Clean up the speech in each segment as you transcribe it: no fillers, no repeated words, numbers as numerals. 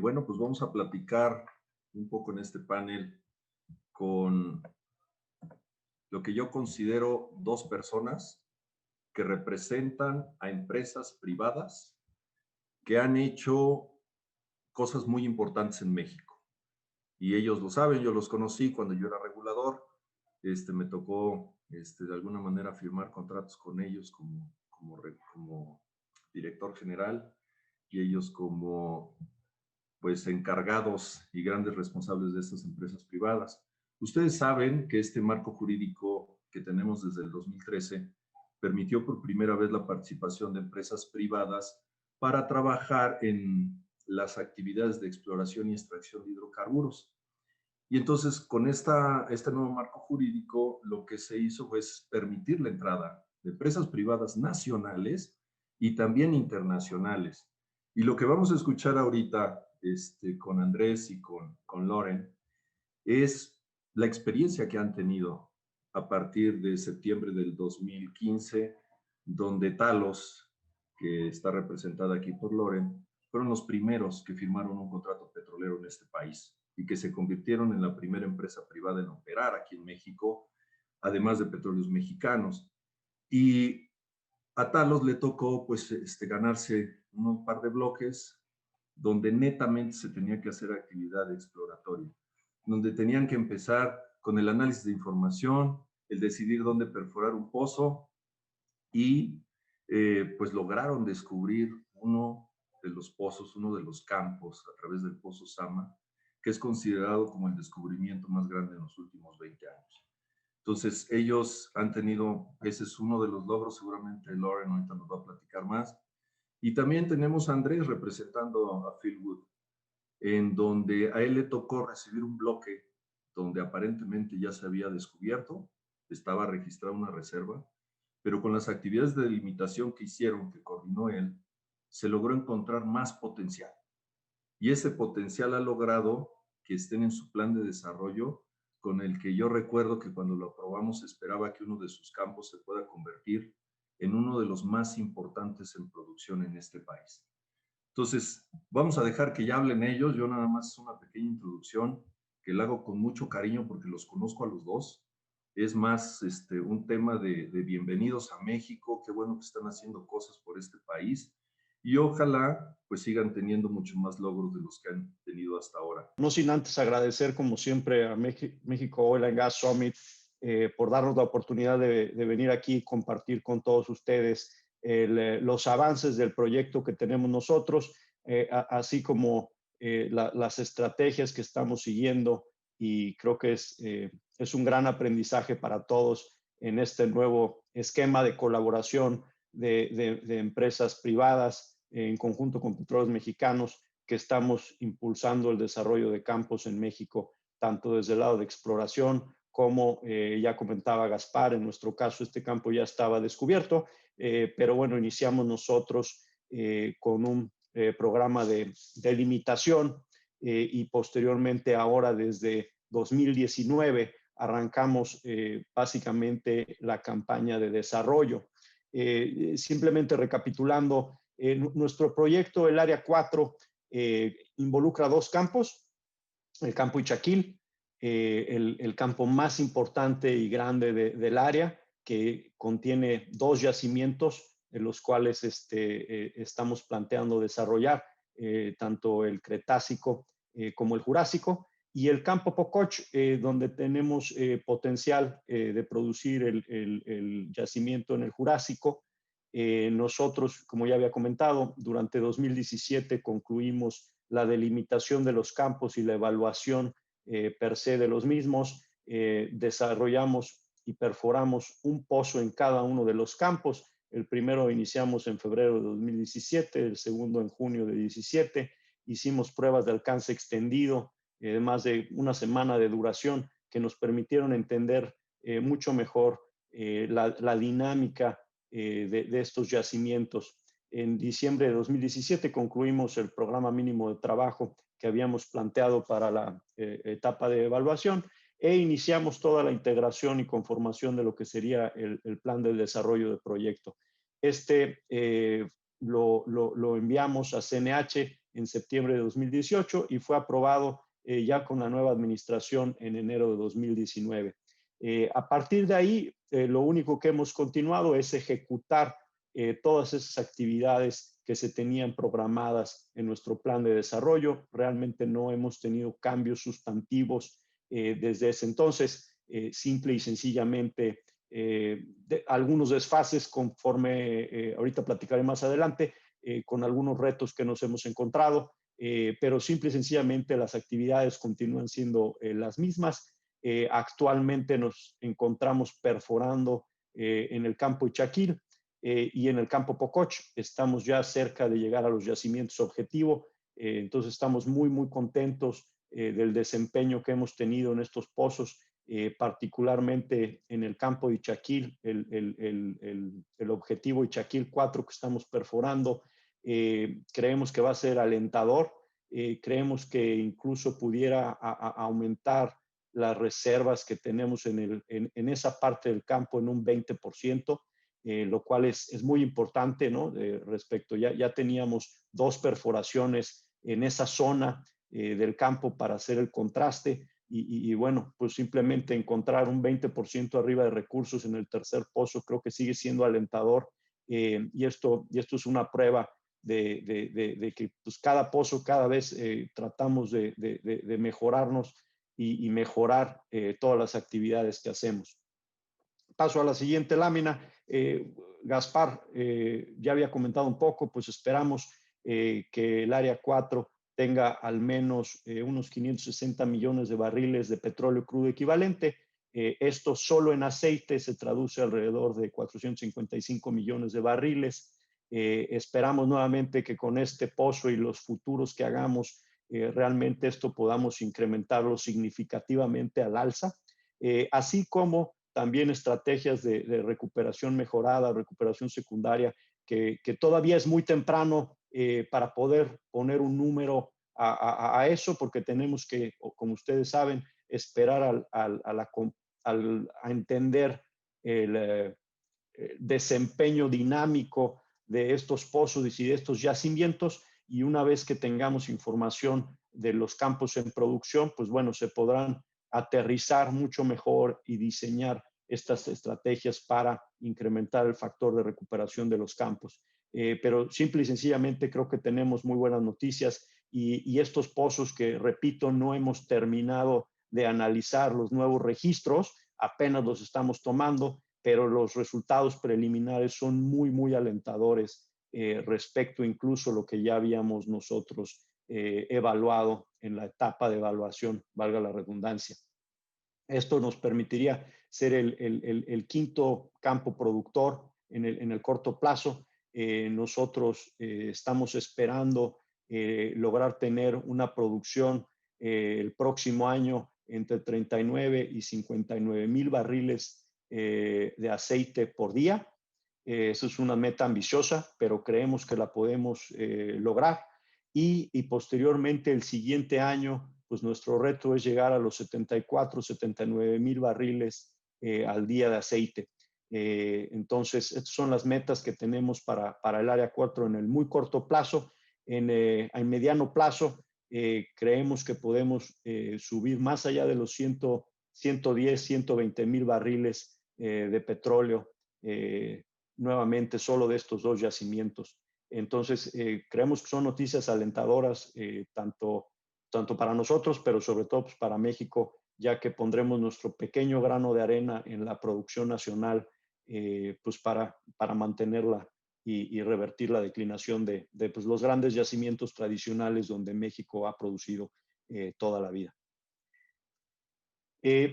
Bueno, pues vamos a platicar un poco en este panel con lo que yo considero dos personas que representan a empresas privadas que han hecho cosas muy importantes en México. Y ellos lo saben, yo los conocí cuando yo era regulador. Me tocó, de alguna manera, firmar contratos con ellos como director general y ellos como pues encargados y grandes responsables de estas empresas privadas. Ustedes saben que este marco jurídico que tenemos desde el 2013 permitió por primera vez la participación de empresas privadas para trabajar en las actividades de exploración y extracción de hidrocarburos. Y entonces, con este nuevo marco jurídico, lo que se hizo fue permitir la entrada de empresas privadas nacionales y también internacionales. Y lo que vamos a escuchar ahorita con Andrés y con Loren es la experiencia que han tenido a partir de septiembre del 2015, donde Talos, que está representada aquí por Loren, fueron los primeros que firmaron un contrato petrolero en este país y que se convirtieron en la primera empresa privada en operar aquí en México, además de Petróleos Mexicanos. Y a Talos le tocó pues ganarse un par de bloques donde netamente se tenía que hacer actividad exploratoria, donde tenían que empezar con el análisis de información, el decidir dónde perforar un pozo y pues lograron descubrir uno de los pozos, uno de los campos a través del Pozo Sama, que es considerado como el descubrimiento más grande en los últimos 20 años. Entonces, ellos han tenido, ese es uno de los logros, seguramente Loren ahorita nos va a platicar más. Y también tenemos a Andrés representando a Fieldwood, en donde a él le tocó recibir un bloque donde aparentemente ya se había descubierto, estaba registrada una reserva, pero con las actividades de delimitación que hicieron, que coordinó él, se logró encontrar más potencial. Y ese potencial ha logrado que estén en su plan de desarrollo, con el que yo recuerdo que cuando lo aprobamos esperaba que uno de sus campos se pueda convertir en uno de los más importantes en producción en este país. Entonces, vamos a dejar que ya hablen ellos. Yo nada más una pequeña introducción que la hago con mucho cariño porque los conozco a los dos. Es más un tema de bienvenidos a México, qué bueno que están haciendo cosas por este país y ojalá pues sigan teniendo mucho más logros de los que han tenido hasta ahora. No sin antes agradecer como siempre a México Oil and Gas Summit por darnos la oportunidad de venir aquí y compartir con todos ustedes los avances del proyecto que tenemos nosotros, así como las estrategias que estamos siguiendo, y creo que es un gran aprendizaje para todos en este nuevo esquema de colaboración de empresas privadas en conjunto con Petróleos Mexicanos, que estamos impulsando el desarrollo de campos en México, tanto desde el lado de exploración como ya comentaba Gaspar, en nuestro caso este campo ya estaba descubierto, pero bueno, iniciamos nosotros con un programa de delimitación y posteriormente ahora desde 2019 arrancamos básicamente la campaña de desarrollo. Simplemente recapitulando, nuestro proyecto, el Área 4, involucra dos campos, el campo Ichaquil, el campo más importante y grande del área, que contiene dos yacimientos en los cuales estamos planteando desarrollar, tanto el Cretácico como el Jurásico, y el campo Pococh, donde tenemos potencial de producir el yacimiento en el Jurásico. Nosotros, como ya había comentado, durante 2017 concluimos la delimitación de los campos y la evaluación per se de los mismos. Desarrollamos y perforamos un pozo en cada uno de los campos. El primero iniciamos en febrero de 2017, el segundo en junio de 2017. Hicimos pruebas de alcance extendido, más de una semana de duración, que nos permitieron entender mucho mejor la dinámica de estos yacimientos. En diciembre de 2017 concluimos el programa mínimo de trabajo que habíamos planteado para la etapa de evaluación e iniciamos toda la integración y conformación de lo que sería el plan de desarrollo del proyecto. Lo enviamos a CNH en septiembre de 2018 y fue aprobado ya con la nueva administración en enero de 2019. A partir de ahí, lo único que hemos continuado es ejecutar todas esas actividades que se tenían programadas en nuestro plan de desarrollo. Realmente no hemos tenido cambios sustantivos desde ese entonces, simple y sencillamente algunos desfases conforme, ahorita platicaré más adelante, con algunos retos que nos hemos encontrado, pero simple y sencillamente las actividades continúan siendo las mismas. Actualmente nos encontramos perforando en el campo Ichaquil y en el campo Pococh. Estamos ya cerca de llegar a los yacimientos objetivo, entonces estamos muy contentos del desempeño que hemos tenido en estos pozos, particularmente en el campo de Ichaquil, el objetivo Ichaquil 4 que estamos perforando. Creemos que va a ser alentador, creemos que incluso pudiera aumentar las reservas que tenemos en esa parte del campo en un 20%, lo cual es muy importante, ¿no? Respecto, ya teníamos 2 perforaciones en esa zona del campo para hacer el contraste y bueno, pues simplemente encontrar un 20% arriba de recursos en el tercer pozo creo que sigue siendo alentador, y esto es una prueba de que pues cada pozo cada vez tratamos de mejorarnos y mejorar todas las actividades que hacemos. Paso a la siguiente lámina. Gaspar ya había comentado un poco, pues esperamos que el área 4 tenga al menos unos 560 millones de barriles de petróleo crudo equivalente. Esto solo en aceite se traduce alrededor de 455 millones de barriles. Esperamos nuevamente que con este pozo y los futuros que hagamos, realmente esto podamos incrementarlo significativamente al alza, así como también estrategias de recuperación mejorada, recuperación secundaria, que todavía es muy temprano para poder poner un número a eso, porque tenemos que, como ustedes saben, esperar a entender el desempeño dinámico de estos pozos y de estos yacimientos, y una vez que tengamos información de los campos en producción, pues bueno, se podrán aterrizar mucho mejor y diseñar estas estrategias para incrementar el factor de recuperación de los campos. Pero simple y sencillamente creo que tenemos muy buenas noticias y estos pozos que, repito, no hemos terminado de analizar los nuevos registros, apenas los estamos tomando, pero los resultados preliminares son muy alentadores respecto incluso a lo que ya habíamos nosotros evaluado en la etapa de evaluación, valga la redundancia. Esto nos permitiría ser el quinto campo productor en el corto plazo. Nosotros estamos esperando lograr tener una producción el próximo año entre 39 y 59 mil barriles de aceite por día. Eso es una meta ambiciosa, pero creemos que la podemos lograr. Y posteriormente, el siguiente año, pues nuestro reto es llegar a los 74, 79 mil barriles al día de aceite. Entonces, estas son las metas que tenemos para el área 4 en el muy corto plazo. En mediano plazo, creemos que podemos subir más allá de los 110, 120 mil barriles de petróleo nuevamente solo de estos 2 yacimientos. Entonces, creemos que son noticias alentadoras tanto para nosotros, pero sobre todo pues, para México, ya que pondremos nuestro pequeño grano de arena en la producción nacional pues para mantenerla y revertir la declinación de pues, los grandes yacimientos tradicionales donde México ha producido toda la vida.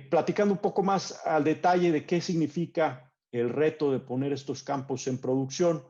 Platicando un poco más al detalle de qué significa el reto de poner estos campos en producción,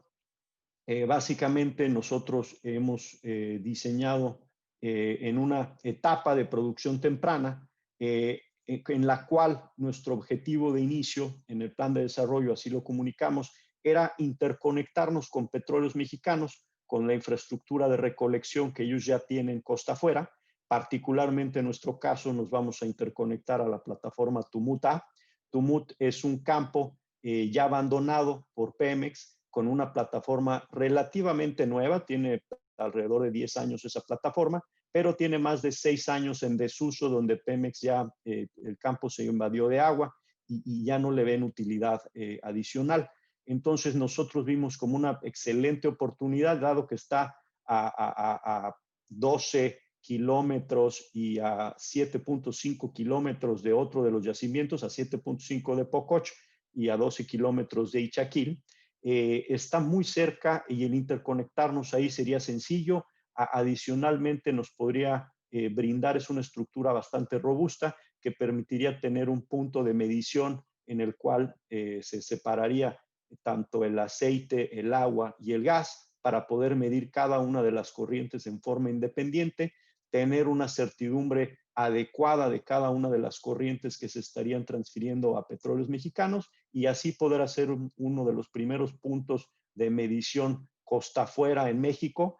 básicamente nosotros hemos diseñado en una etapa de producción temprana en la cual nuestro objetivo de inicio en el plan de desarrollo, así lo comunicamos, era interconectarnos con Petróleos Mexicanos, con la infraestructura de recolección que ellos ya tienen costa afuera. Particularmente en nuestro caso nos vamos a interconectar a la plataforma Tumut-A. Tumut es un campo ya abandonado por Pemex, con una plataforma relativamente nueva, tiene alrededor de 10 años esa plataforma, pero tiene más de 6 años en desuso, donde Pemex ya, el campo se invadió de agua y ya no le ven utilidad adicional. Entonces nosotros vimos como una excelente oportunidad, dado que está a 12 kilómetros y a 7.5 kilómetros de otro de los yacimientos, a 7.5 de Pococh y a 12 kilómetros de Ichaquil. Está muy cerca y el interconectarnos ahí sería sencillo. Adicionalmente nos podría brindar, es una estructura bastante robusta que permitiría tener un punto de medición en el cual se separaría tanto el aceite, el agua y el gas para poder medir cada una de las corrientes en forma independiente, tener una certidumbre adecuada de cada una de las corrientes que se estarían transfiriendo a Petróleos Mexicanos y así poder hacer uno de los primeros puntos de medición costa afuera en México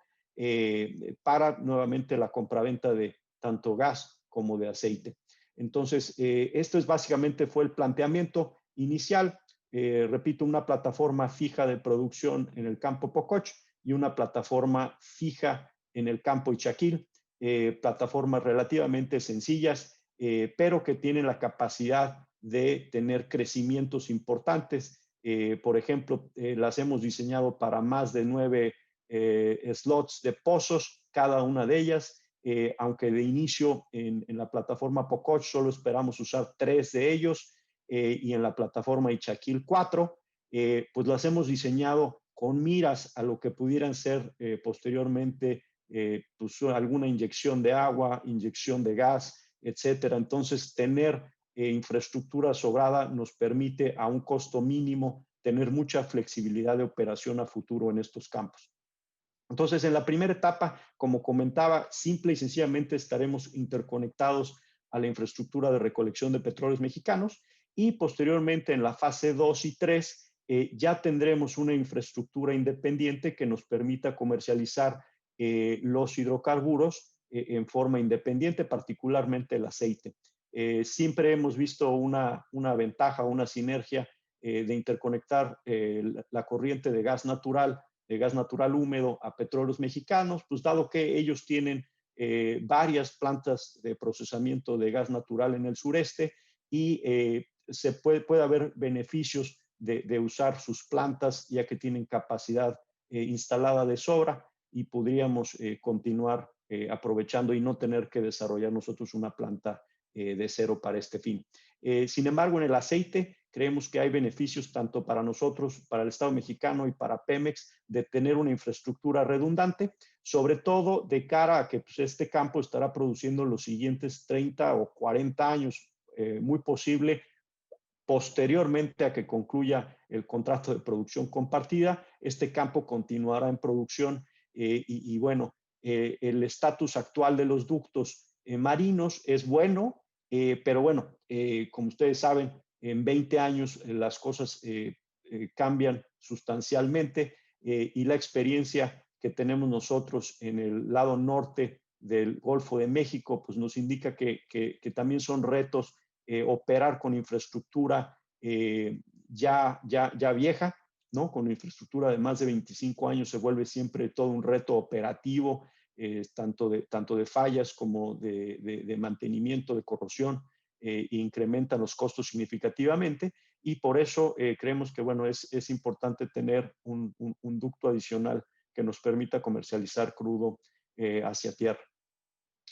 para nuevamente la compraventa de tanto gas como de aceite. Entonces, esto es básicamente fue el planteamiento inicial. Repito, una plataforma fija de producción en el campo Pococh y una plataforma fija en el campo Ichaquil, plataformas relativamente sencillas, pero que tienen la capacidad de tener crecimientos importantes. Por ejemplo, las hemos diseñado para más de 9 slots de pozos, cada una de ellas, aunque de inicio en la plataforma Pococh solo esperamos usar 3 de ellos, y en la plataforma Ichaquil 4, pues las hemos diseñado con miras a lo que pudieran ser posteriormente pues alguna inyección de agua, inyección de gas, etcétera. Entonces, tener infraestructura sobrada nos permite a un costo mínimo tener mucha flexibilidad de operación a futuro en estos campos. Entonces, en la primera etapa, como comentaba, simple y sencillamente estaremos interconectados a la infraestructura de recolección de petróleos mexicanos y posteriormente en la fase 2 y 3 ya tendremos una infraestructura independiente que nos permita comercializar los hidrocarburos en forma independiente, particularmente el aceite. Siempre hemos visto una ventaja, una sinergia de interconectar la corriente de gas natural húmedo a Petróleos Mexicanos, pues dado que ellos tienen varias plantas de procesamiento de gas natural en el sureste y se puede haber beneficios de usar sus plantas ya que tienen capacidad instalada de sobra y podríamos continuar aprovechando y no tener que desarrollar nosotros una planta de cero para este fin. Sin embargo, en el aceite creemos que hay beneficios tanto para nosotros, para el Estado mexicano y para Pemex de tener una infraestructura redundante, sobre todo de cara a que pues, este campo estará produciendo los siguientes 30 o 40 años, muy posible posteriormente a que concluya el contrato de producción compartida, este campo continuará en producción y bueno, el estatus actual de los ductos marinos es bueno, pero bueno, como ustedes saben, en 20 años las cosas cambian sustancialmente y la experiencia que tenemos nosotros en el lado norte del Golfo de México, pues nos indica que también son retos operar con infraestructura ya vieja, ¿no? Con infraestructura de más de 25 años se vuelve siempre todo un reto operativo, tanto de fallas como de mantenimiento, de corrosión, incrementan los costos significativamente y por eso creemos que, bueno, es importante tener un ducto adicional que nos permita comercializar crudo hacia tierra.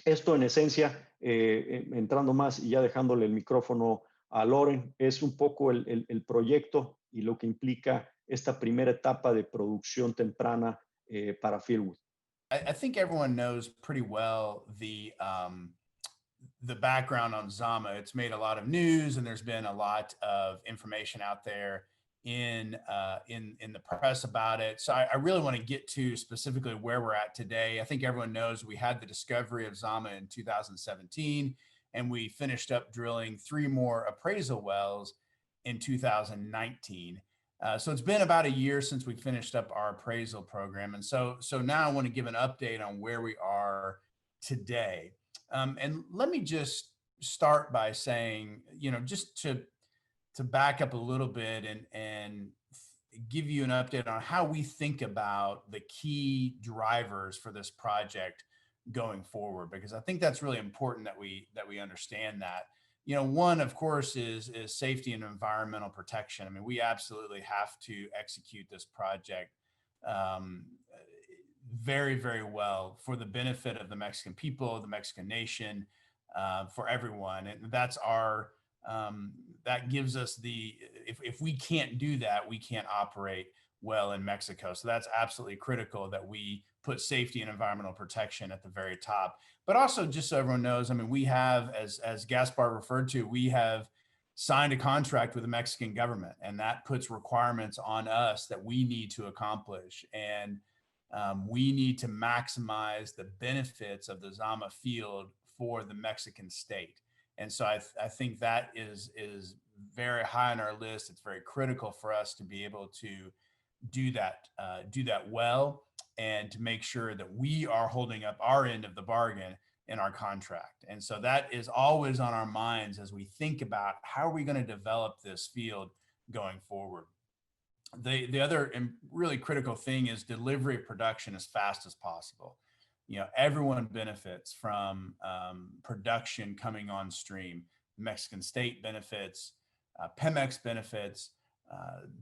Esto en esencia, entrando más y ya dejándole el micrófono a Loren, es un poco el proyecto y lo que implica esta primera etapa de producción temprana para Fieldwood. I think everyone knows pretty well the background on Zama. It's made a lot of news, and there's been a lot of information out there in the press about it. So I really want to get to specifically where we're at today. I think everyone knows we had the discovery of Zama in 2017, and we finished up drilling 3 more appraisal wells in 2019. So it's been about a year since we finished up our appraisal program, and so now I want to give an update on where we are today. And let me just start by saying, just to back up a little bit and give you an update on how we think about the key drivers for this project going forward, because I think that's really important that we understand that. One, of course, is safety and environmental protection. I mean, we absolutely have to execute this project very, very well for the benefit of the Mexican people, the Mexican nation, for everyone. And that's our, that gives us if we can't do that, we can't operate well in Mexico. So that's absolutely critical that we put safety and environmental protection at the very top. But also, just so everyone knows, I mean, we have, as Gaspar referred to, we have signed a contract with the Mexican government, and that puts requirements on us that we need to accomplish. And we need to maximize the benefits of the Zama field for the Mexican state. And so I think that is very high on our list. It's very critical for us to be able to do that well, and to make sure that we are holding up our end of the bargain in our contract. And so that is always on our minds as we think about how are we going to develop this field going forward. The other really critical thing is delivery of production as fast as possible. Everyone benefits from production coming on stream. Mexican state benefits, Pemex benefits,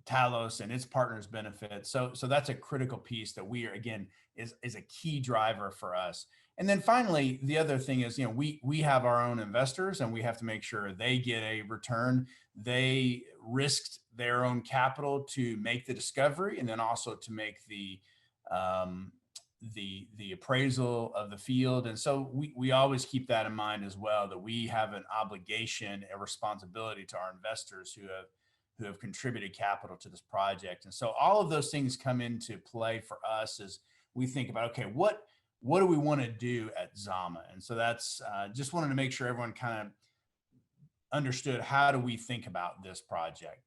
Talos and its partners benefit. So that's a critical piece that we are, again, is a key driver for us. And then finally, the other thing is, we have our own investors, and we have to make sure they get a return. They risked their own capital to make the discovery, and then also to make the appraisal of the field. And so we always keep that in mind as well, that we have an obligation, a responsibility to our investors who have contributed capital to this project. And so all of those things come into play for us as we think about, okay, what do we want to do at Zama? And so that's just wanted to make sure everyone kind of understood, how do we think about this project?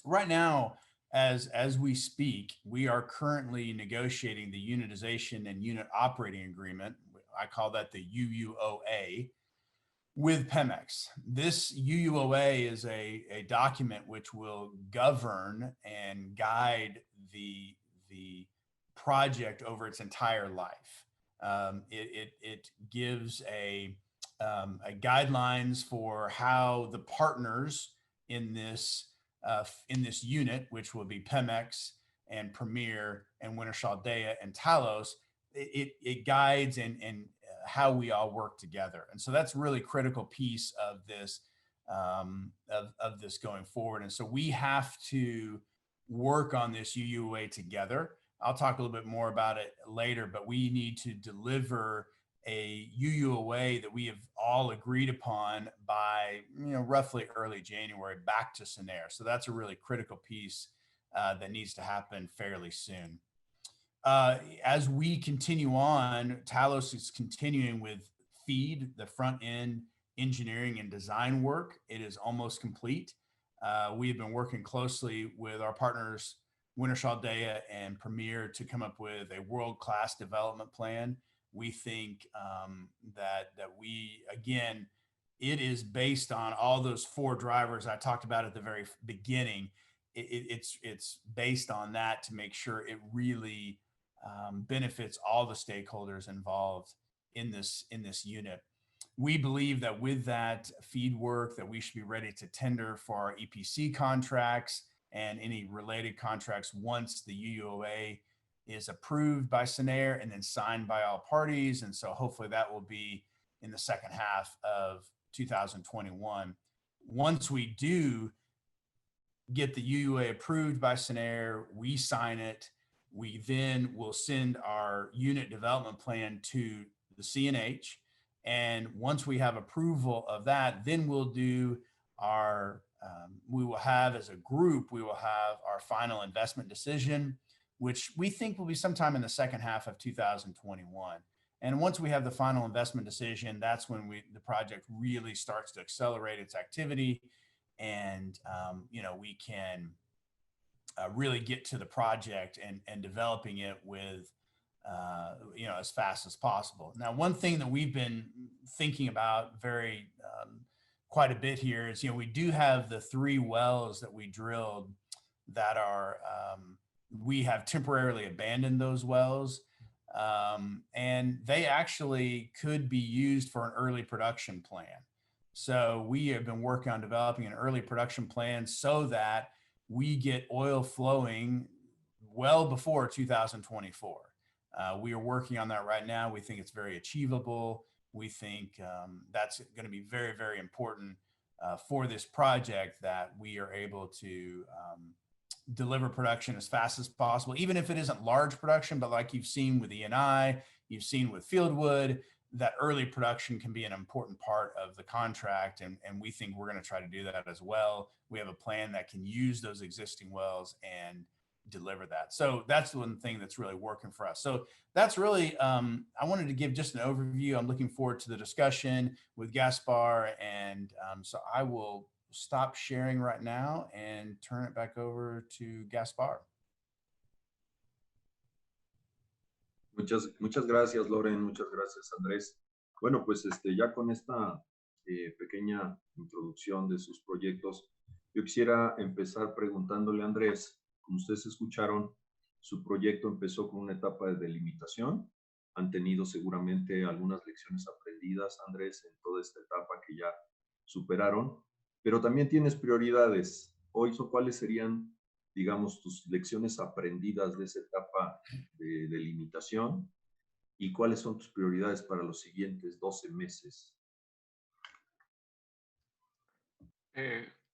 Right now, as we speak, we are currently negotiating the unitization and unit operating agreement. I call that the UUOA, with Pemex. This UUOA is a document which will govern and guide the project over its entire life. It gives a guidelines for how the partners in this unit, which will be Pemex and Premier and Wintershall Dea and Talos, it guides and how we all work together. And so that's a really critical piece of this of this going forward. And so we have to work on this UUA together. I'll talk a little bit more about it later, but we need to deliver a UUOA that we have all agreed upon by roughly early January back to SENER. So that's a really critical piece that needs to happen fairly soon. As we continue on, Talos is continuing with FEED, the front end engineering and design work. It is almost complete. We have been working closely with our partners, Wintershall Dea and Premier, to come up with a world-class development plan. We think that we, again, it is based on all those four drivers I talked about at the very beginning. It's based on that to make sure it really benefits all the stakeholders involved in this unit. We believe that with that FEED work, that we should be ready to tender for our EPC contracts and any related contracts once the UUOA is approved by SENER and then signed by all parties. And so hopefully that will be in the second half of 2021. Once we do get the UUA approved by SENER, we sign it. We then will send our unit development plan to the CNH. And once we have approval of that, then we'll do our, we will have as a group, we will have our final investment decision, which we think will be sometime in the second half of 2021. And once we have the final investment decision, that's when the project really starts to accelerate its activity. And, we can really get to the project and developing it with, as fast as possible. Now, one thing that we've been thinking about quite a bit here is, we do have the 3 wells that we drilled that are, we have temporarily abandoned those wells. And they actually could be used for an early production plan. So we have been working on developing an early production plan so that we get oil flowing well before 2024. We are working on that right now. We think it's very achievable. We think that's going to be very, very important for this project, that we are able to deliver production as fast as possible, even if it isn't large production, but like you've seen with ENI, you've seen with Fieldwood, that early production can be an important part of the contract. And we think we're going to try to do that as well. We have a plan that can use those existing wells and deliver that. So that's one thing that's really working for us. So that's really, I wanted to give just an overview. I'm looking forward to the discussion with Gaspar. And so I will stop sharing right now and turn it back over to Gaspar. Muchas gracias, Loren. Muchas gracias, Andrés. Bueno, pues ya con esta pequeña introducción de sus proyectos, yo quisiera empezar preguntándole a Andrés, como ustedes escucharon, su proyecto empezó con una etapa de delimitación. Han tenido seguramente algunas lecciones aprendidas, Andrés, en toda esta etapa que ya superaron, pero también tienes prioridades. Hoy, ¿cuáles serían, digamos, tus lecciones aprendidas de esa etapa de delimitación? ¿Y cuáles son tus prioridades para los siguientes 12 meses?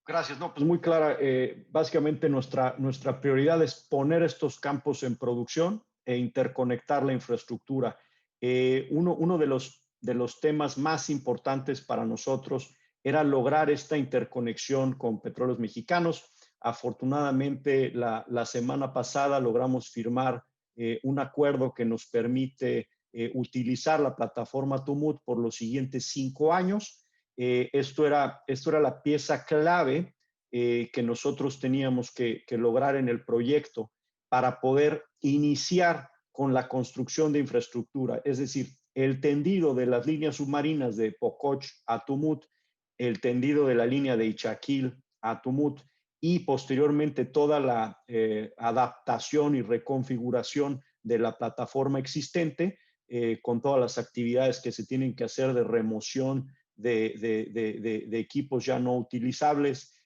Gracias. No, pues muy clara. Básicamente nuestra prioridad es poner estos campos en producción e interconectar la infraestructura. Uno de los temas más importantes para nosotros era lograr esta interconexión con Petróleos Mexicanos. Afortunadamente, la semana pasada logramos firmar un acuerdo que nos permite utilizar la plataforma Tumut por los siguientes 5 años. Esto era la pieza clave que nosotros teníamos que lograr en el proyecto para poder iniciar con la construcción de infraestructura. Es decir, el tendido de las líneas submarinas de Pococh a Tumut, el tendido de la línea de Ixaquil a Tumut y posteriormente toda la adaptación y reconfiguración de la plataforma existente con todas las actividades que se tienen que hacer de remoción de equipos ya no utilizables,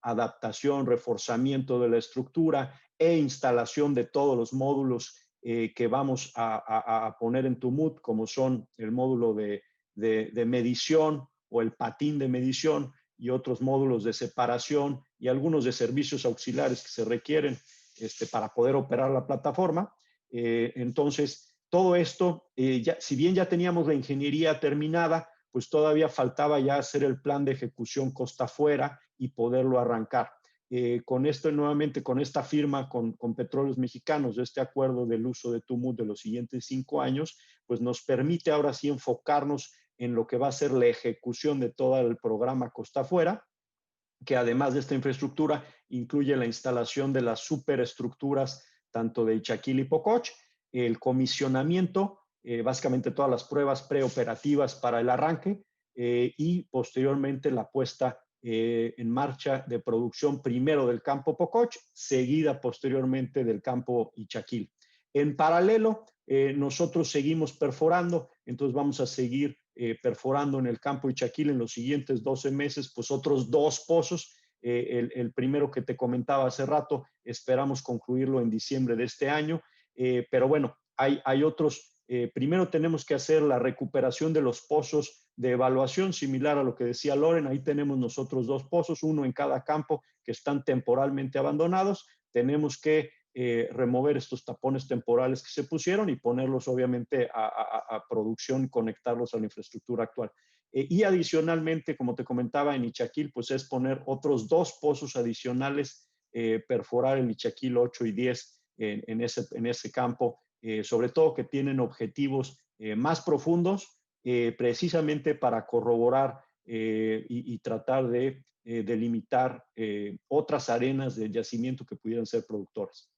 adaptación, reforzamiento de la estructura e instalación de todos los módulos que vamos a poner en Tumut, como son el módulo de medición o el patín de medición y otros módulos de separación y algunos de servicios auxiliares que se requieren para poder operar la plataforma. Entonces, todo esto, si bien ya teníamos la ingeniería terminada, pues todavía faltaba ya hacer el plan de ejecución costa afuera y poderlo arrancar. Con esto, nuevamente, con esta firma con Petróleos Mexicanos, de este acuerdo del uso de Tumut de los siguientes 5 años, pues nos permite ahora sí enfocarnos en lo que va a ser la ejecución de todo el programa costa afuera, que además de esta infraestructura incluye la instalación de las superestructuras tanto de Ixaquil y Pococh, el comisionamiento, básicamente todas las pruebas preoperativas para el arranque y posteriormente la puesta en marcha de producción primero del campo Pococh, seguida posteriormente del campo Ixaquil. En paralelo, nosotros seguimos perforando, entonces vamos a seguir perforando en el campo Ixaquil en los siguientes 12 meses, pues otros 2 pozos. El primero que te comentaba hace rato, esperamos concluirlo en diciembre de este año, pero bueno, hay otros. Primero tenemos que hacer la recuperación de los pozos de evaluación, similar a lo que decía Loren. Ahí tenemos nosotros 2 pozos, uno en cada campo, que están temporalmente abandonados. Tenemos que remover estos tapones temporales que se pusieron y ponerlos obviamente a producción, conectarlos a la infraestructura actual. Y adicionalmente, como te comentaba, en Ixaquil, pues es poner otros 2 pozos adicionales, perforar el Ixaquil 8 y 10 en ese campo, sobre todo que tienen objetivos más profundos, precisamente para corroborar y tratar de delimitar otras arenas de yacimiento que pudieran ser productoras.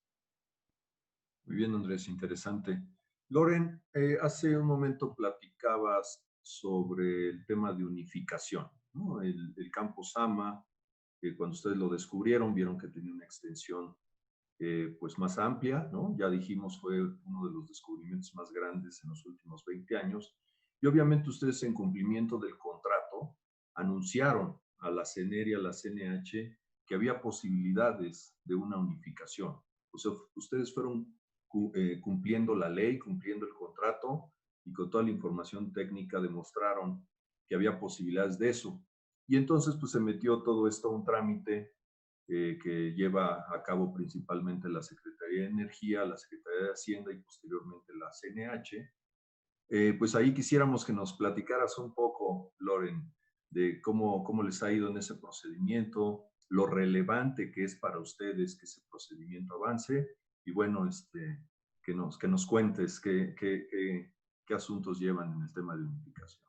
Muy bien, Andrés, interesante. Loren, hace un momento platicabas sobre el tema de unificación, ¿no? El campo Sama cuando ustedes lo descubrieron, vieron que tenía una extensión pues más amplia, ¿no? Ya dijimos, fue uno de los descubrimientos más grandes en los últimos 20 años. Y obviamente ustedes, en cumplimiento del contrato, anunciaron a la CNR y a la CNH que había posibilidades de una unificación. O sea, ustedes fueron cumpliendo la ley, cumpliendo el contrato, y con toda la información técnica demostraron que había posibilidades de eso. Y entonces pues se metió todo esto a un trámite que lleva a cabo principalmente la Secretaría de Energía, la Secretaría de Hacienda y posteriormente la CNH. Pues ahí quisiéramos que nos platicaras un poco, Loren, de cómo les ha ido en ese procedimiento, lo relevante que es para ustedes que ese procedimiento avance, y bueno, que nos cuentes qué asuntos llevan en el tema de unificación.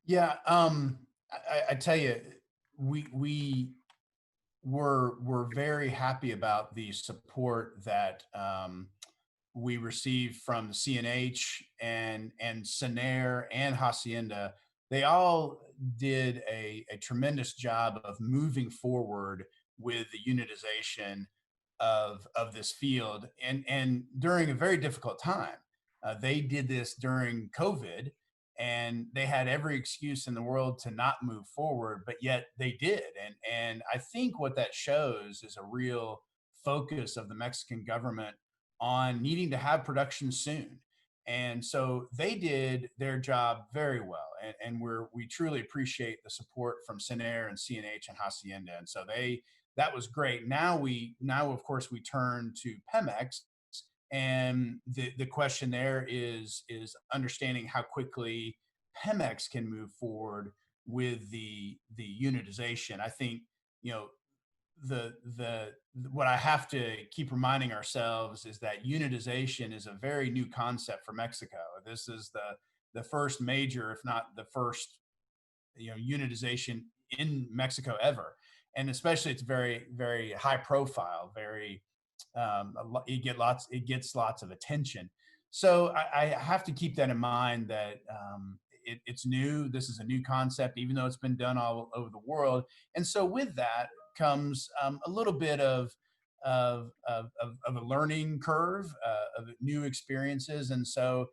Yeah, I tell you, we're very happy about the support that we received from CNH and Sener and Hacienda. They all did a tremendous job of moving forward with the unitization of this field, and during a very difficult time. They did this during COVID, and they had every excuse in the world to not move forward, but yet they did. And I think what that shows is a real focus of the Mexican government on needing to have production soon. And so they did their job very well. And we truly appreciate the support from Sener and CNH and Hacienda. And so that was great. Now of course we turn to Pemex, and the question there is understanding how quickly Pemex can move forward with the unitization. I think, you know, the what I have to keep reminding ourselves is that unitization is a very new concept for Mexico. This is the first major, if not the first, you know, unitization in Mexico ever, and especially it's very, very high profile, very it gets lots of attention. So I have to keep that in mind, that it's new. This is a new concept, even though it's been done all over the world. And so with that comes a little bit of a learning curve, of new experiences. And so,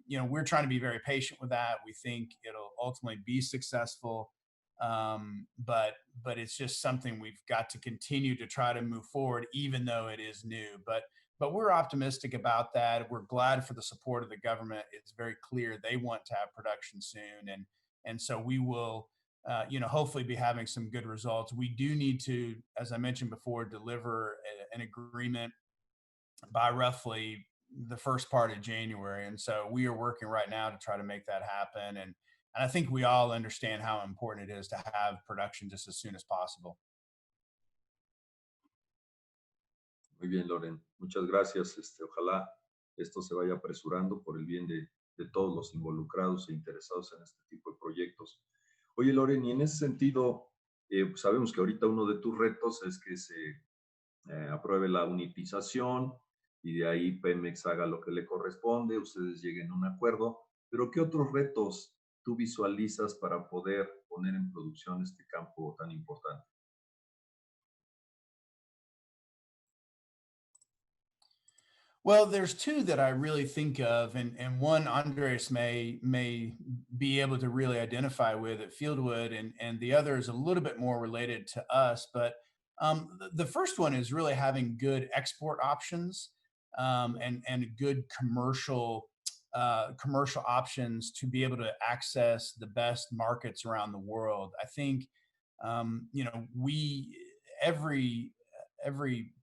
you know, we're trying to be very patient with that. We think it'll ultimately be successful. But it's just something we've got to continue to try to move forward, even though it is new. But we're optimistic about that. We're glad for the support of the government. It's very clear they want to have production soon, and so we will, you know, hopefully be having some good results. We do need to, as I mentioned before, deliver an agreement by roughly the first part of January, and so we are working right now to try to make that happen. And I think we all understand how important it is to have production just as soon as possible. Muy bien, Loren. Muchas gracias. Ojalá esto se vaya apresurando por el bien de todos los involucrados e interesados en este tipo de proyectos. Oye, Loren, y en ese sentido, pues sabemos que ahorita uno de tus retos es que se apruebe la unitización y de ahí Pemex haga lo que le corresponde, ustedes lleguen a un acuerdo, pero ¿qué otros retos tú visualizas para poder poner en producción este campo tan importante? Well, there's two that I really think of, and one Andres may be able to really identify with at Fieldwood, and the other is a little bit more related to us. But the first one is really having good export options, and good commercial options to be able to access the best markets around the world. I think, you know, we every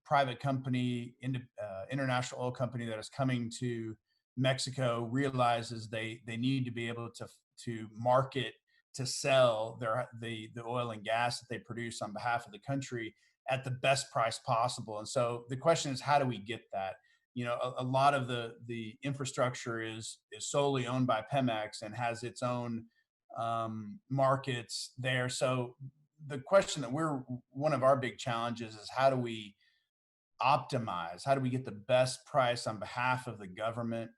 private company, international oil company that is coming to Mexico realizes they need to be able to market, to sell the oil and gas that they produce on behalf of the country at the best price possible. And so the question is, how do we get that? You know, a lot of the infrastructure is solely owned by Pemex and has its own markets there. So the question that one of our big challenges is, how do we optimize? How do we get the best price on behalf of the government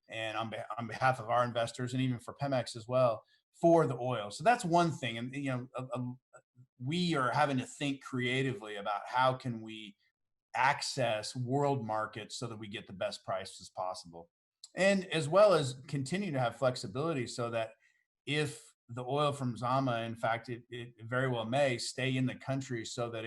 and on behalf of our investors, and even for Pemex as well, for the oil. So that's one thing. And, you know, we are having to think creatively about how can we access world markets so that we get the best prices possible. And as well as continue to have flexibility so that if the oil from Zama, in fact, it very well may stay in the country so that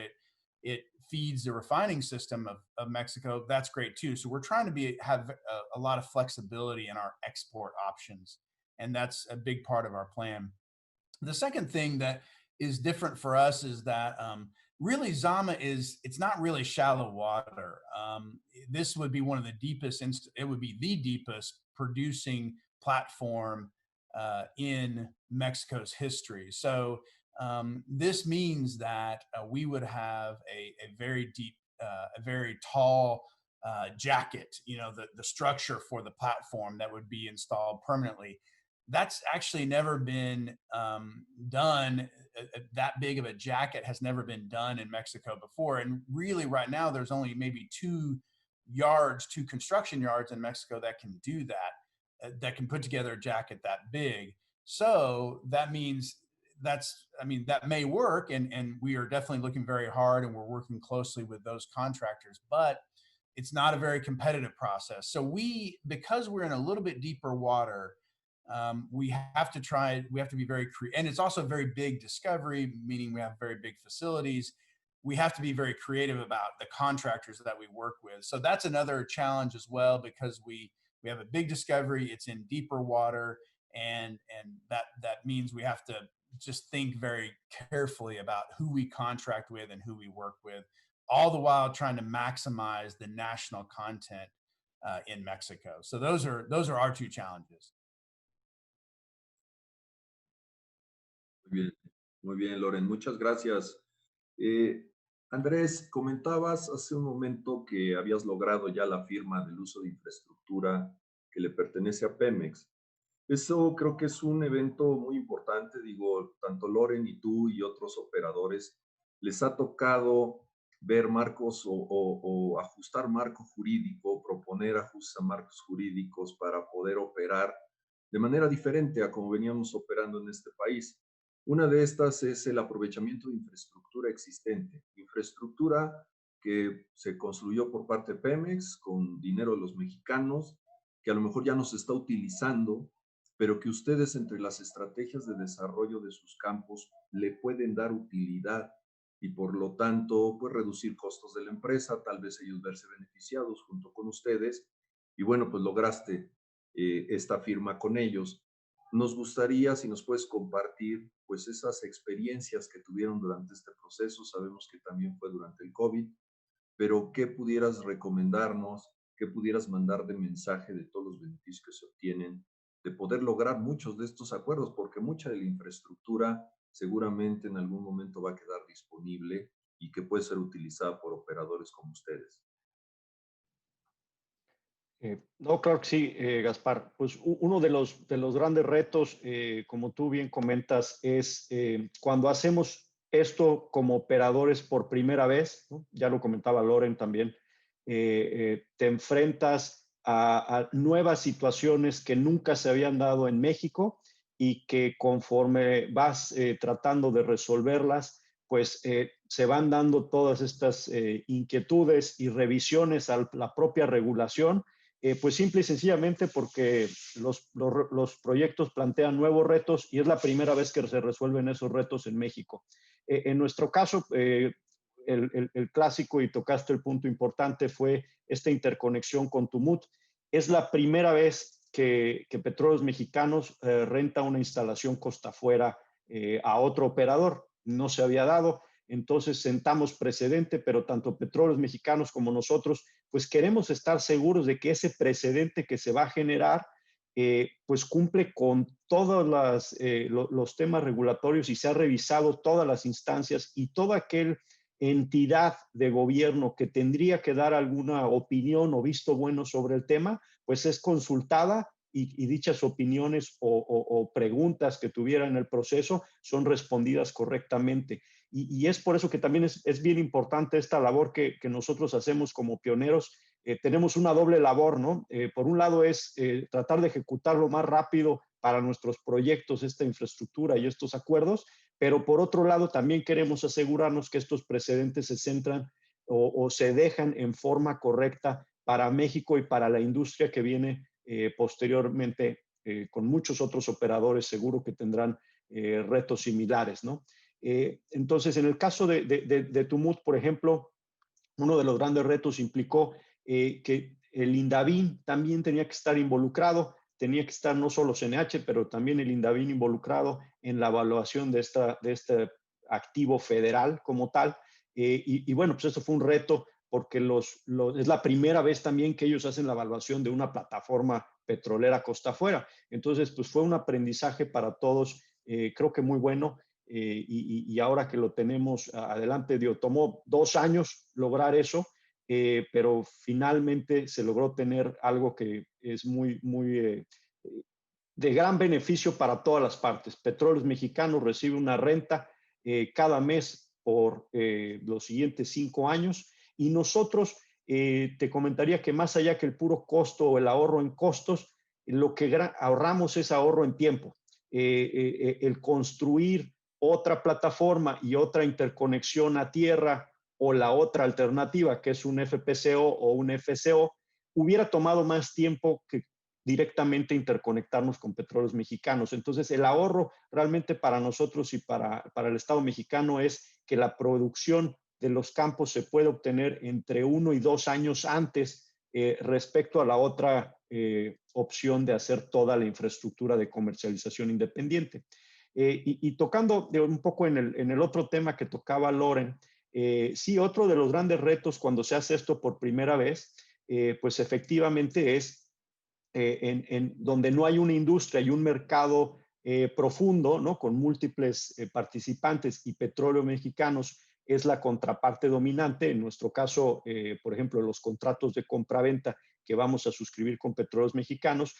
it feeds the refining system of Mexico, that's great too. So we're trying to have a lot of flexibility in our export options. And that's a big part of our plan. The second thing that is different for us is that really Zama it's not really shallow water. This would be one of the deepest, it would be the deepest producing platform in Mexico's history. So this means that we would have a very deep, a very tall jacket, you know, the structure for the platform that would be installed permanently. That's actually never been done. That big of a jacket has never been done in Mexico before. And really right now, there's only maybe two construction yards in Mexico that can do that, that can put together a jacket that big. So that means that may work. And we are definitely looking very hard and we're working closely with those contractors, but it's not a very competitive process. So because we're in a little bit deeper water, we have to be very creative. And it's also a very big discovery, meaning we have very big facilities. We have to be very creative about the contractors that we work with. So that's another challenge as well, because we have a big discovery, it's in deeper water, and that means we have to just think very carefully about who we contract with and who we work with, all the while trying to maximize the national content in Mexico. So those are our two challenges. Muy bien, Loren, muchas gracias. Andrés, comentabas hace un momento que habías logrado ya la firma del uso de infraestructura que le pertenece a Pemex. Eso creo que es un evento muy importante, digo, tanto Loren y tú y otros operadores les ha tocado ver marcos o ajustar marco jurídico, proponer ajustes a marcos jurídicos para poder operar de manera diferente a como veníamos operando en este país. Una de estas es el aprovechamiento de infraestructura existente, infraestructura que se construyó por parte de Pemex con dinero de los mexicanos, que a lo mejor ya no se está utilizando, pero que ustedes entre las estrategias de desarrollo de sus campos le pueden dar utilidad y por lo tanto pues reducir costos de la empresa, tal vez ellos verse beneficiados junto con ustedes y bueno, pues lograste esta firma con ellos. Nos gustaría si nos puedes compartir pues esas experiencias que tuvieron durante este proceso, sabemos que también fue durante el COVID, pero ¿qué pudieras recomendarnos? ¿Qué pudieras mandar de mensaje de todos los beneficios que se obtienen de poder lograr muchos de estos acuerdos? Porque mucha de la infraestructura seguramente en algún momento va a quedar disponible y que puede ser utilizada por operadores como ustedes. No, claro que sí, Gaspar. Pues uno de los grandes retos, como tú bien comentas, es cuando hacemos esto como operadores por primera vez, ¿no? Ya lo comentaba Loren también, te enfrentas a nuevas situaciones que nunca se habían dado en México y que conforme vas tratando de resolverlas, pues se van dando todas estas inquietudes y revisiones a la propia regulación. Pues simple y sencillamente porque los proyectos plantean nuevos retos y es la primera vez que se resuelven esos retos en México. En nuestro caso, el clásico, y tocaste el punto importante, fue esta interconexión con Tumut. Es la primera vez que Petróleos Mexicanos renta una instalación costa afuera a otro operador. No se había dado. Entonces sentamos precedente, pero tanto Petróleos Mexicanos como nosotros, pues queremos estar seguros de que ese precedente que se va a generar, pues cumple con todos los temas regulatorios y se ha revisado todas las instancias y toda aquella entidad de gobierno que tendría que dar alguna opinión o visto bueno sobre el tema, pues es consultada y dichas opiniones o preguntas que tuviera en el proceso son respondidas correctamente. Y es por eso que también es bien importante esta labor que nosotros hacemos como pioneros. Tenemos una doble labor, ¿no? Por un lado es tratar de ejecutar lo más rápido para nuestros proyectos esta infraestructura y estos acuerdos, pero por otro lado también queremos asegurarnos que estos precedentes se centran o se dejan en forma correcta para México y para la industria que viene posteriormente con muchos otros operadores, seguro que tendrán retos similares, ¿no? Entonces, en el caso de Tumut, por ejemplo, uno de los grandes retos implicó que el INDAVIN también tenía que estar involucrado, tenía que estar no solo CNH, pero también el INDAVIN involucrado en la evaluación de este activo federal como tal. Y bueno, pues esto fue un reto porque es la primera vez también que ellos hacen la evaluación de una plataforma petrolera costa afuera. Entonces, pues fue un aprendizaje para todos, creo que muy bueno. Y ahora que lo tenemos adelante, tomó 2 años lograr eso, pero finalmente se logró tener algo que es de gran beneficio para todas las partes. Petróleos Mexicanos recibe una renta cada mes por los siguientes 5 años y nosotros te comentaría que más allá que el puro costo o el ahorro en costos, lo que ahorramos es ahorro en tiempo. El construir otra plataforma y otra interconexión a tierra o la otra alternativa, que es un FPCO o un FCO, hubiera tomado más tiempo que directamente interconectarnos con Petróleos Mexicanos. Entonces, el ahorro realmente para nosotros y para el Estado mexicano es que la producción de los campos se puede obtener entre 1 y 2 años antes respecto a la otra opción de hacer toda la infraestructura de comercialización independiente. Y tocando un poco en el otro tema que tocaba Loren, sí, otro de los grandes retos cuando se hace esto por primera vez, pues efectivamente es en donde no hay una industria y un mercado profundo, ¿no? Con múltiples participantes y Petróleos Mexicanos es la contraparte dominante. En nuestro caso, por ejemplo, los contratos de compra-venta que vamos a suscribir con Petróleos Mexicanos,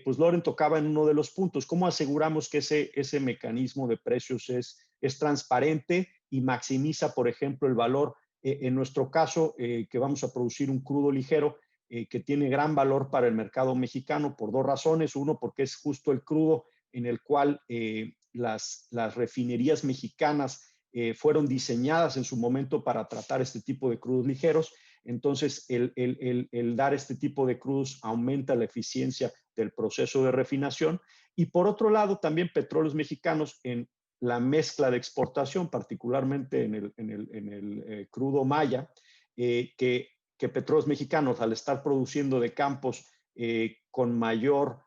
pues Loren tocaba en uno de los puntos, ¿cómo aseguramos que ese mecanismo de precios es transparente y maximiza, por ejemplo, el valor? En nuestro caso, que vamos a producir un crudo ligero, que tiene gran valor para el mercado mexicano por 2 razones. Uno, porque es justo el crudo en el cual las refinerías mexicanas fueron diseñadas en su momento para tratar este tipo de crudos ligeros. Entonces, el dar este tipo de crudos aumenta la eficiencia del proceso de refinación. Y por otro lado, también Petróleos Mexicanos en la mezcla de exportación, particularmente en el crudo maya, que Petróleos Mexicanos, al estar produciendo de campos con mayor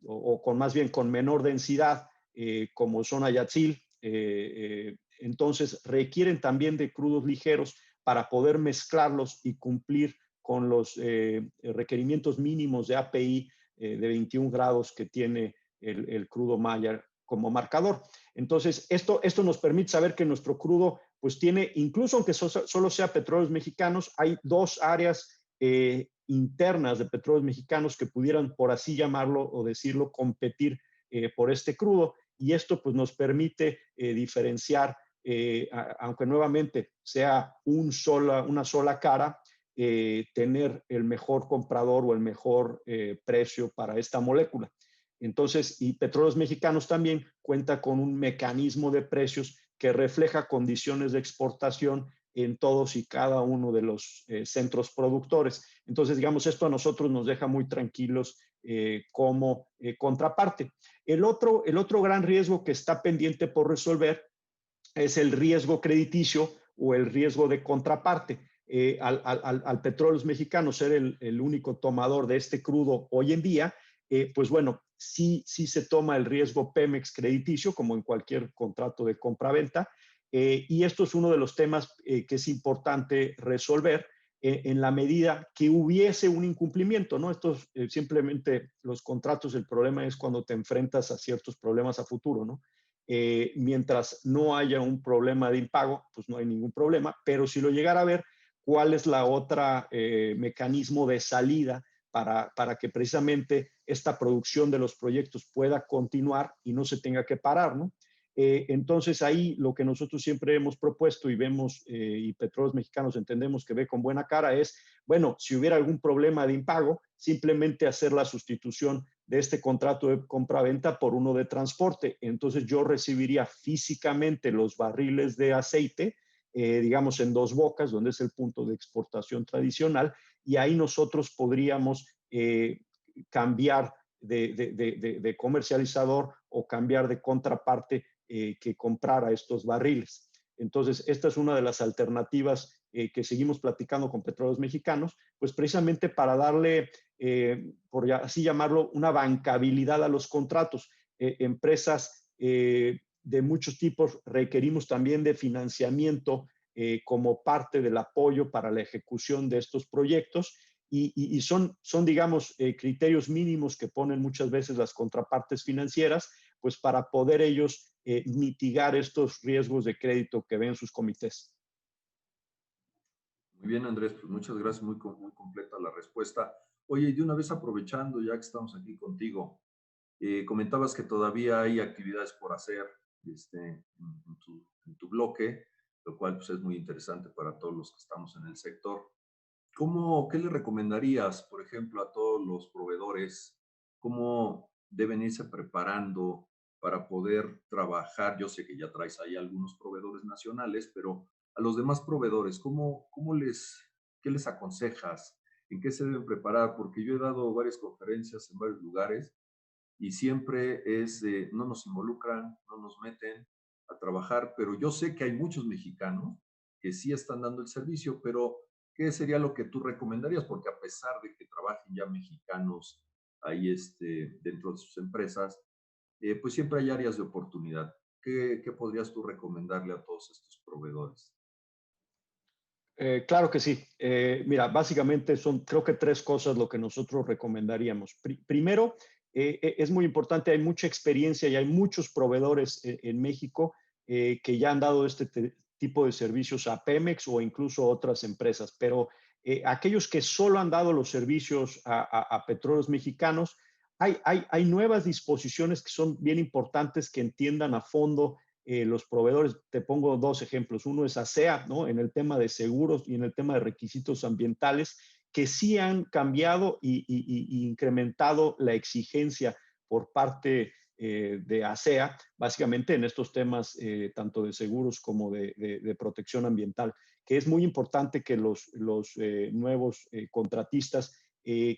o con más bien con menor densidad, como son Ayatzil, entonces requieren también de crudos ligeros para poder mezclarlos y cumplir con los requerimientos mínimos de API de 21 grados que tiene el crudo maya como marcador. Entonces, esto nos permite saber que nuestro crudo pues tiene, incluso aunque solo sea Petróleos Mexicanos, hay 2 áreas internas de Petróleos Mexicanos que pudieran, por así llamarlo o decirlo, competir por este crudo. Y esto pues nos permite diferenciar, aunque nuevamente sea una sola cara, tener el mejor comprador o el mejor precio para esta molécula. Entonces, y Petróleos Mexicanos también cuenta con un mecanismo de precios que refleja condiciones de exportación en todos y cada uno de los centros productores. Entonces, digamos, esto a nosotros nos deja muy tranquilos como contraparte. El otro gran riesgo que está pendiente por resolver es el riesgo crediticio o el riesgo de contraparte. Al Petróleos Mexicanos ser el único tomador de este crudo hoy en día, pues bueno, sí se toma el riesgo Pemex crediticio, como en cualquier contrato de compra-venta, y esto es uno de los temas que es importante resolver en la medida que hubiese un incumplimiento, ¿no? Estos simplemente los contratos, el problema es cuando te enfrentas a ciertos problemas a futuro, ¿no? Mientras no haya un problema de impago, pues no hay ningún problema, pero si lo llegara a ver, ¿cuál es la otra mecanismo de salida para que precisamente esta producción de los proyectos pueda continuar y no se tenga que parar, ¿no? Entonces ahí lo que nosotros siempre hemos propuesto y vemos, y Petróleos Mexicanos entendemos que ve con buena cara es, bueno, si hubiera algún problema de impago, simplemente hacer la sustitución de este contrato de compra-venta por uno de transporte. Entonces yo recibiría físicamente los barriles de aceite, digamos en Dos Bocas, donde es el punto de exportación tradicional, y ahí nosotros podríamos cambiar de comercializador o cambiar de contraparte que comprara estos barriles. Entonces, esta es una de las alternativas que seguimos platicando con Petróleos Mexicanos, pues precisamente para darle, por así llamarlo, una bancabilidad a los contratos. Empresas de muchos tipos requerimos también de financiamiento como parte del apoyo para la ejecución de estos proyectos y son, digamos, criterios mínimos que ponen muchas veces las contrapartes financieras, pues para poder ellos mitigar estos riesgos de crédito que ven sus comités. Muy bien, Andrés, pues muchas gracias, muy completa la respuesta. Oye, y de una vez aprovechando, ya que estamos aquí contigo, comentabas que todavía hay actividades por hacer en tu bloque, lo cual pues, es muy interesante para todos los que estamos en el sector. ¿Qué le recomendarías, por ejemplo, a todos los proveedores? ¿Cómo deben irse preparando para poder trabajar? Yo sé que ya traes ahí algunos proveedores nacionales, pero a los demás proveedores, ¿qué les aconsejas? ¿En qué se deben preparar? Porque yo he dado varias conferencias en varios lugares y siempre no nos involucran, no nos meten a trabajar, pero yo sé que hay muchos mexicanos que sí están dando el servicio, pero ¿qué sería lo que tú recomendarías? Porque a pesar de que trabajen ya mexicanos ahí dentro de sus empresas, pues siempre hay áreas de oportunidad. ¿Qué podrías tú recomendarle a todos estos proveedores? Claro que sí. Mira, básicamente son, creo que tres cosas lo que nosotros recomendaríamos. Primero, es muy importante, hay mucha experiencia y hay muchos proveedores en México que ya han dado este tipo de servicios a Pemex o incluso a otras empresas, pero aquellos que solo han dado los servicios a Petróleos Mexicanos, hay nuevas disposiciones que son bien importantes que entiendan a fondo los proveedores. Te pongo dos ejemplos. Uno es ASEA, ¿no? En el tema de seguros y en el tema de requisitos ambientales, que sí han cambiado y incrementado la exigencia por parte de ASEA, básicamente en estos temas tanto de seguros como de protección ambiental, que es muy importante que los nuevos contratistas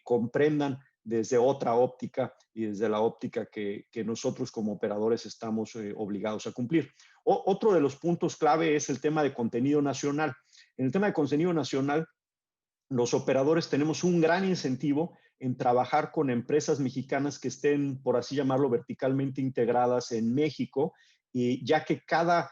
comprendan desde otra óptica y desde la óptica que nosotros como operadores estamos obligados a cumplir. Otro de los puntos clave es el tema de contenido nacional. En el tema de contenido nacional, los operadores tenemos un gran incentivo en trabajar con empresas mexicanas que estén, por así llamarlo, verticalmente integradas en México, y ya que cada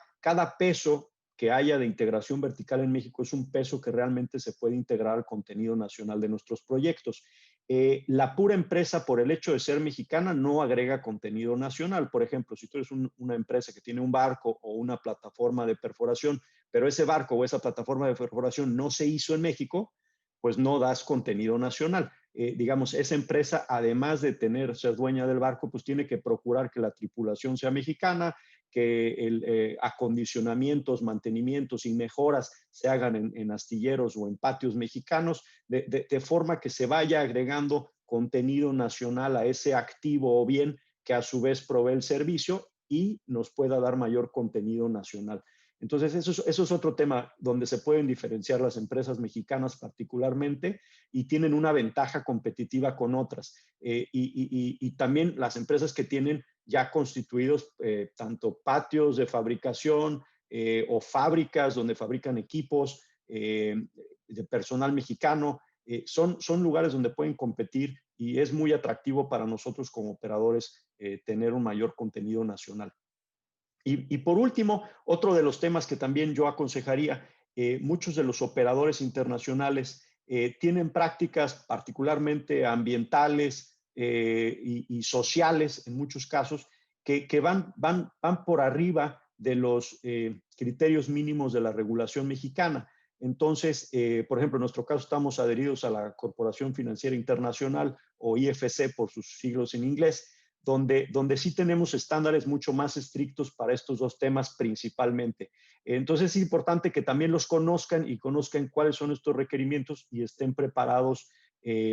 peso que haya de integración vertical en México es un peso que realmente se puede integrar al contenido nacional de nuestros proyectos. La pura empresa, por el hecho de ser mexicana, no agrega contenido nacional. Por ejemplo, si tú eres una empresa que tiene un barco o una plataforma de perforación, pero ese barco o esa plataforma de perforación no se hizo en México, pues no das contenido nacional. Digamos, esa empresa, además de ser dueña del barco, pues tiene que procurar que la tripulación sea mexicana, que acondicionamientos, mantenimientos y mejoras se hagan en astilleros o en patios mexicanos, de forma que se vaya agregando contenido nacional a ese activo o bien que a su vez provee el servicio y nos pueda dar mayor contenido nacional. Entonces, eso es otro tema donde se pueden diferenciar las empresas mexicanas particularmente y tienen una ventaja competitiva con otras. Y también las empresas que tienen ya constituidos tanto patios de fabricación o fábricas donde fabrican equipos de personal mexicano, son lugares donde pueden competir y es muy atractivo para nosotros como operadores tener un mayor contenido nacional. Y por último, otro de los temas que también yo aconsejaría, muchos de los operadores internacionales tienen prácticas particularmente ambientales y sociales en muchos casos que van por arriba de los criterios mínimos de la regulación mexicana. Entonces, por ejemplo, en nuestro caso estamos adheridos a la Corporación Financiera Internacional o IFC por sus siglos en inglés, donde sí tenemos estándares mucho más estrictos para estos dos temas principalmente. Entonces es importante que también los conozcan y conozcan cuáles son estos requerimientos y estén preparados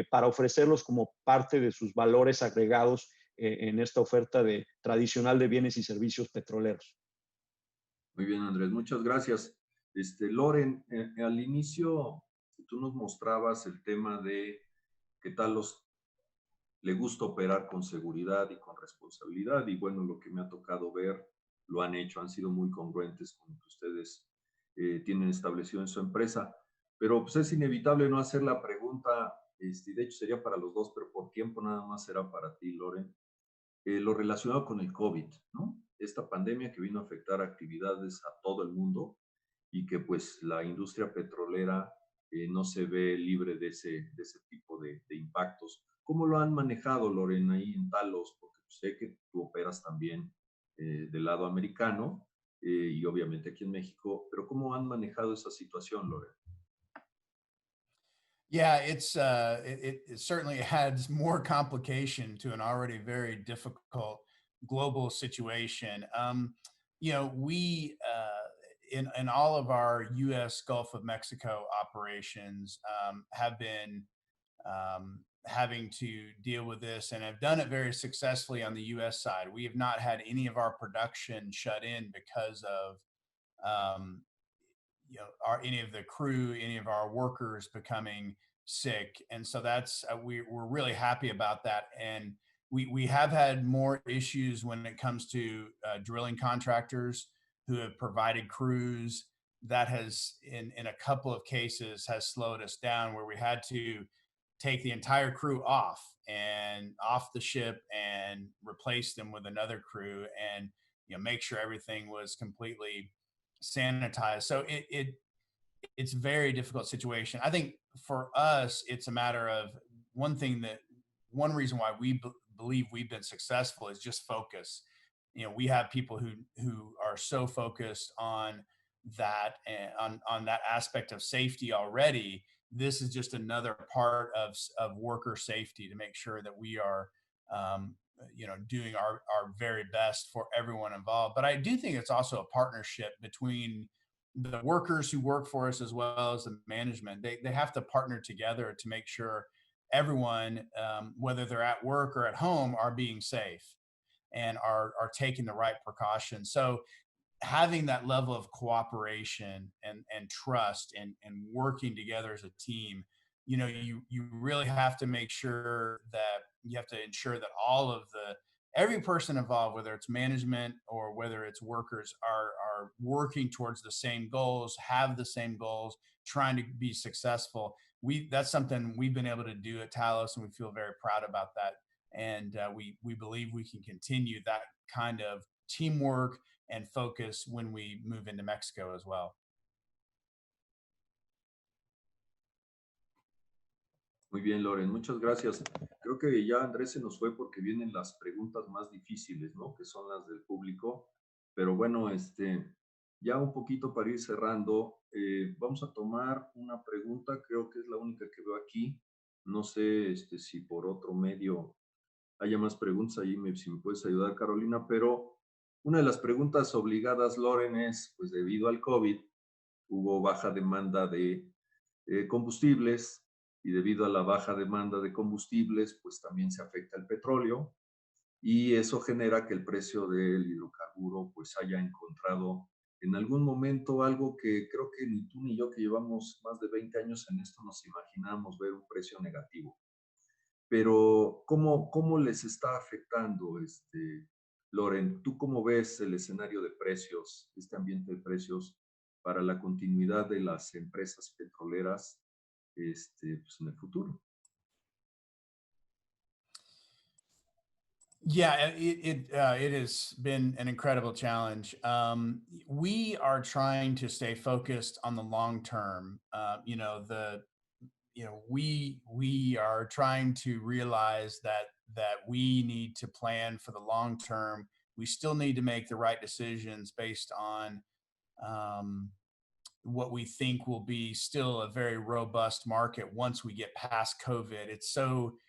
para ofrecerlos como parte de sus valores agregados en esta oferta tradicional de bienes y servicios petroleros. Muy bien, Andrés, muchas gracias. Loren, al inicio tú nos mostrabas el tema de qué tal le gusta operar con seguridad y con responsabilidad, y bueno, lo que me ha tocado ver, lo han hecho, han sido muy congruentes con lo que ustedes tienen establecido en su empresa. Pero pues es inevitable no hacer la pregunta, de hecho sería para los dos, pero por tiempo nada más será para ti, Loren. Lo relacionado con el COVID, ¿no? Esta pandemia que vino a afectar actividades a todo el mundo y que pues la industria petrolera no se ve libre de ese tipo de impactos. ¿Cómo lo han manejado, Lorena, ahí en Talos? Porque sé que tú operas también del lado americano y obviamente aquí en México, pero ¿cómo han manejado esa situación, Lorena? Yeah, it certainly adds more complication to an already very difficult global situation. We in all of our U.S. Gulf of Mexico operations have been having to deal with this and have done it very successfully on the U.S. side. We have not had any of our production shut in because of um, any of the crew, any of our workers becoming sick, and so that's we're really happy about that. And we have had more issues when it comes to drilling contractors who have provided crews. That has, in a couple of cases, has slowed us down where we had to take the entire crew off the ship and replace them with another crew, and make sure everything was completely sanitized. So it's a very difficult situation. I think for us, it's a matter of one reason why we believe we've been successful is just focus. We have people who are so focused on that and on that aspect of safety already. This is just another part of worker safety to make sure that we are doing our very best for everyone involved. But I do think it's also a partnership between the workers who work for us as well as the management. They have to partner together to make sure everyone, whether they're at work or at home, are being safe and are taking the right precautions. So having that level of cooperation and trust and working together as a team, you really have to make sure that you have to ensure that every person involved, whether it's management or whether it's workers, are working towards the same goals, have the same goals, trying to be successful. That's something we've been able to do at Talos, and we feel very proud about that. And we believe we can continue that kind of teamwork and focus when we move into Mexico as well. Muy bien, Loren, muchas gracias. Creo que ya Andrés se nos fue porque vienen las preguntas más difíciles, ¿no? Que son las del público. Pero bueno, ya un poquito para ir cerrando, vamos a tomar una pregunta, creo que es la única que veo aquí. No sé si por otro medio haya más preguntas ahí, si me puedes ayudar, Carolina, pero una de las preguntas obligadas, Loren, es, pues debido al COVID, hubo baja demanda de combustibles, y debido a la baja demanda de combustibles, pues también se afecta el petróleo y eso genera que el precio del hidrocarburo pues haya encontrado en algún momento algo que creo que ni tú ni yo, que llevamos más de 20 años en esto, nos imaginamos ver un precio negativo. Pero ¿cómo les está afectando, Loren? ¿Tú cómo ves el escenario de precios, este ambiente de precios para la continuidad de las empresas petroleras pues en el futuro? Yeah, it has been an incredible challenge. We are trying to stay focused on the long term. We are trying to realize that we need to plan for the long term. We still need to make the right decisions based on um, what we think will be still a very robust market once we get past COVID. It's so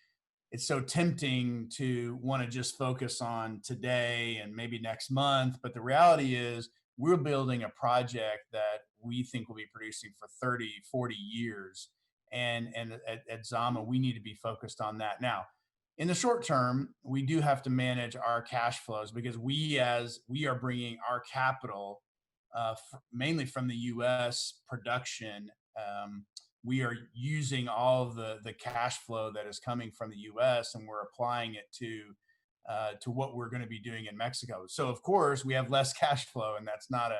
tempting to want to just focus on today and maybe next month, but the reality is we're building a project that we think will be producing for 30, 40 years. and at Zama, we need to be focused on that. Now, in the short term, we do have to manage our cash flows because we are bringing our capital mainly from the U.S. production. We are using all of the cash flow that is coming from the U.S. and we're applying it to what we're going to be doing in Mexico. So of course we have less cash flow, and that's not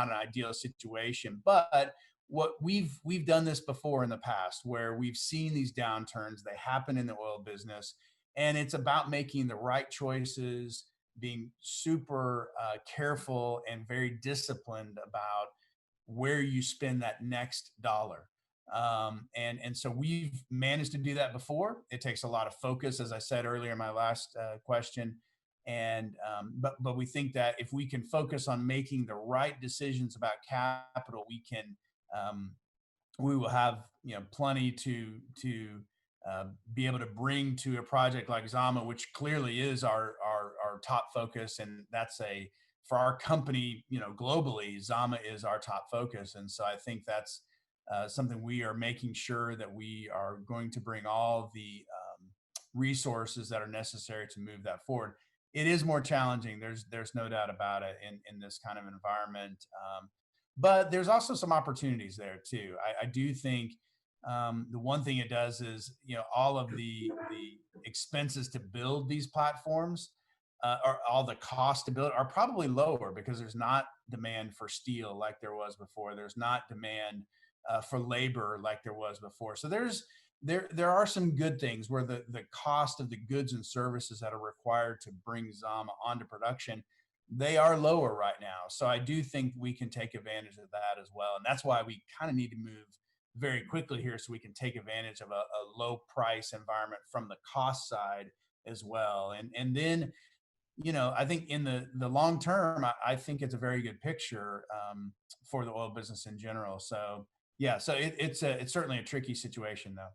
an ideal situation. But what we've done this before in the past, where we've seen these downturns. They happen in the oil business, and it's about making the right choices, being super careful and very disciplined about where you spend that next dollar. And so we've managed to do that before. It takes a lot of focus, as I said earlier in my last question. And but we think that if we can focus on making the right decisions about capital, we will have plenty to be able to bring to a project like Zama, which clearly is our top focus, and that's for our company, globally, Zama is our top focus. And so I think that's something we are making sure that we are going to bring all the resources that are necessary to move that forward. It is more challenging. There's no doubt about it in this kind of environment. But there's also some opportunities there too. I do think the one thing it does is, all of the expenses to build these platforms, or all the cost to build, are probably lower because there's not demand for steel like there was before. There's not demand for labor like there was before. So there are some good things where the cost of the goods and services that are required to bring Zama onto production, they are lower right now. So I do think we can take advantage of that as well. And that's why we kind of need to move very quickly here, so we can take advantage of a low price environment from the cost side as well. And then, I think in the long term, I think it's a very good picture for the oil business in general. So yeah, so it's certainly a tricky situation though.